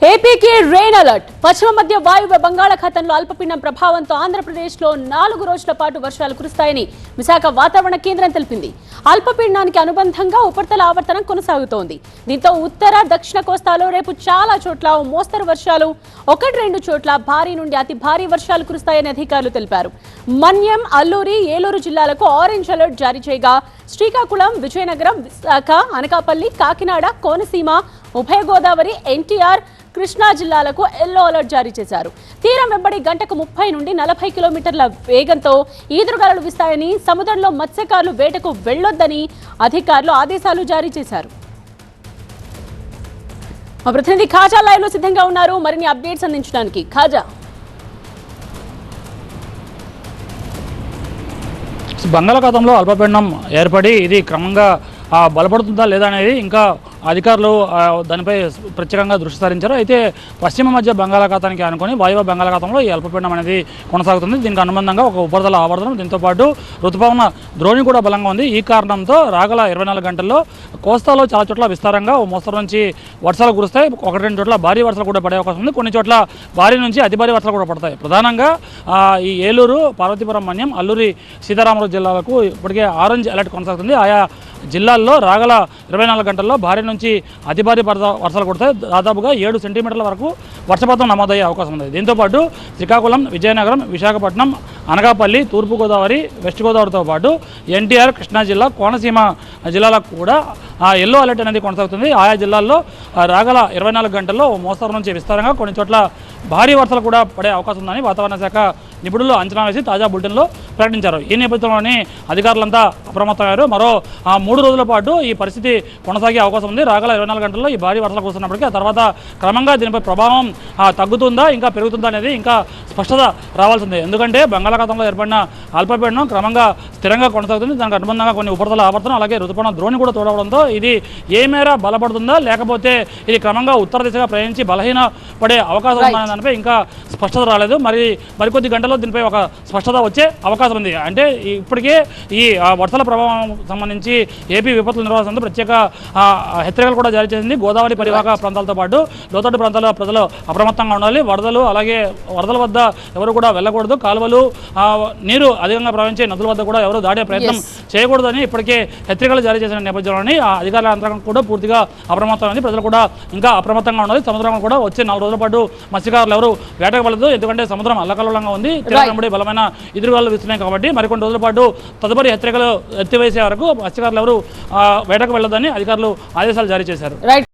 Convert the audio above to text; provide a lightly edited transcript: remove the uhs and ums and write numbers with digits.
ఏపీకి rain alert. పశ్చిమ మధ్య వాయువ్య బంగాళాఖాతంలో అల్పపీడనం ప్రభావంతో ఆంధ్రప్రదేశ్లో 4 రోజుల పాటు వర్షాలు కురుస్తాయని విశాఖ వాతావరణ కేంద్రం తెలిపింది. అల్పపీడనానికి అనుబంధంగా ఉపరితల ఆవర్తనం కొనసాగుతోంది. దీంతో ఉత్తర దక్షిణ కోస్తాలో రేపు చాలా చోట్ల మోస్తరు వర్షాలు, 1-2 చోట్ల భారీ నుండి అతి భారీ వర్షాలు కురుస్తాయని అధికారులు తెలిపారు. మన్యం, అల్లూరి, ఏలూరు జిల్లాలకు ఆరెంజ్ అలర్ట్ జారీ చేయగా శ్రీకాకుళం, విజయనగరం, విశాఖ, అనకాపల్లి, కాకినాడ, కోనసీమ, ఉభయ గోదావరి, ఎన్టీఆర్, కృష్ణా జిల్లాలకు ఎల్లో అలర్ట్ జారీ చేశారు. తీరం వెంబడి గంటకు 30 నుండి 40 కిలోమీటర్ల వేగంతో ఈదురుగాలులు వీస్తాయని, సముద్రంలో మత్స్యకారులు వేటకు వెళ్లొద్దని అధికారులు ఆదేశాలు జారీ చేశారు. మా ప్రతినిధి ఖాజా లైవ్ లో సిద్ధంగా ఉన్నారు మరిన్ని అప్డేట్స్ అందించడానికి. ఖాజా, బంగాళాఖాతంలో అల్పపీడనం ఏర్పడి ఇది క్రమంగా బలపడుతుందా లేదా అనేది ఇంకా అధికారులు దానిపై ప్రత్యేకంగా దృష్టి సారించారు. అయితే పశ్చిమ మధ్య బంగాళాఖాతానికి అనుకుని వాయువ్య బంగాళాఖాతంలో ఈ అల్పపీడనం అనేది కొనసాగుతుంది. దీనికి అనుబంధంగా ఒక ఉపరితల ఆవర్తనం, దీంతోపాటు ఋతుపవన ద్రోణి కూడా బలంగా ఉంది. ఈ కారణంతో రాగల 24 గంటల్లో కోస్తాలో చాలా చోట్ల విస్తారంగా మోస్తరు నుంచి వర్షాలు కురుస్తాయి. 1-2 చోట్ల భారీ వర్షాలు కూడా పడే అవకాశం ఉంది. కొన్ని చోట్ల భారీ నుంచి అతి భారీ వర్షాలు కూడా పడతాయి. ప్రధానంగా ఈ ఏలూరు, పార్వతీపురం, మన్యం, అల్లూరి సీతారామరాజు జిల్లాలకు ఇప్పటికే ఆరెంజ్ అలర్ట్ కొనసాగుతుంది. ఆయా జిల్లాల్లో రాగల 24 గంటల్లో భారీ నుంచి అతి భారీ వర్షాలు కుడతాయి. దాదాపుగా 7 సెంటీమీటర్ల వరకు వర్షపాతం నమోదయ్యే అవకాశం ఉంది. దీంతోపాటు శ్రీకాకుళం, విజయనగరం, విశాఖపట్నం, అనకాపల్లి, తూర్పుగోదావరి, వెస్ట్ గోదావరితో పాటు ఎన్టీఆర్, కృష్ణా జిల్లా, కోనసీమ జిల్లాలకు కూడా ఎల్లో అలర్ట్ అనేది కొనసాగుతుంది. ఆయా జిల్లాల్లో రాగల 24 గంటల్లో మోస్తరు నుంచి విస్తారంగా కొన్ని చోట్ల భారీ వర్షాలు కూడా పడే అవకాశం ఉందని వాతావరణ శాఖ నిపుణులు అంచనా వేసి తాజా బులెటిన్లో ప్రకటించారు. ఈ నేపథ్యంలోనే అధికారులంతా అప్రమత్తమయ్యారు. మరో 3 రోజుల పాటు ఈ పరిస్థితి కొనసాగే అవకాశం ఉంది. రాగల 24 గంటల్లో ఈ భారీ వర్షాలు కురుస్తున్నప్పటికీ ఆ తర్వాత క్రమంగా దీనిపై ప్రభావం తగ్గుతుందా ఇంకా పెరుగుతుందా అనేది ఇంకా స్పష్టత రావాల్సిందే. ఎందుకంటే బంగాళాఖాతంలో ఏర్పడిన అల్పపీడనం క్రమంగా స్థిరంగా కొనసాగుతుంది. దానికి అనుబంధంగా కొన్ని ఉపరితల ఆవర్తనం, అలాగే ఋతుపవన ద్రోణి కూడా తోడవడంతో ఇది ఏ మేర బలపడుతుందా లేకపోతే ఇది క్రమంగా ఉత్తర దిశగా ప్రయాణించి బలహీన పడే అవకాశం ఉందనే దానిపై ఇంకా స్పష్టత రాలేదు. మరికొద్ది గంటల్లో దీనిపై ఒక స్పష్టత వచ్చే అవకాశం ఉంది. అంటే ఇప్పటికే ఈ వర్షాల ప్రభావం సంబంధించి ఏపీ విపత్తుల నిర్వహణ సంస్థ ప్రత్యేక హెచ్చరికలు కూడా జారీ చేసింది. గోదావరి పరివాహక ప్రాంతాలతో పాటు లోతట్టు ప్రాంతాల ప్రజలు అప్రమత్తంగా ఉండాలి. వరదల వద్ద ఎవరు కూడా వెళ్ళకూడదు. కాలువలు, నీరు అధికంగా ప్రవహించే నదుల వద్ద కూడా ఎవరు దాడే ప్రయత్నం చేయకూడదని ఇప్పటికే హెచ్చరికలు జారీ చేసిన నేపథ్యంలోని అధికారుల యంత్రాంగం కూడా పూర్తిగా అప్రమత్తమైంది. ప్రజలు కూడా ఇంకా అప్రమత్తంగా ఉండాలి. సముద్రం కూడా వచ్చే 4 రోజుల పాటు మత్స్యకారులు ఎవరు వేటకు వెళ్ళదు. ఎందుకంటే సముద్రం అల్లకల్లోలంగా ఉంది. తీరం బలమైన ఎదురుగాలు వీస్తున్నాయి కాబట్టి మరికొన్ని రోజుల పాటు తదుపరి హెచ్చరికలు ఎత్తివేసే వరకు మత్స్యకారులు ఎవరు వేటకు వెళ్ళదని అధికారులు ఆదేశాలు జారీ చేశారు.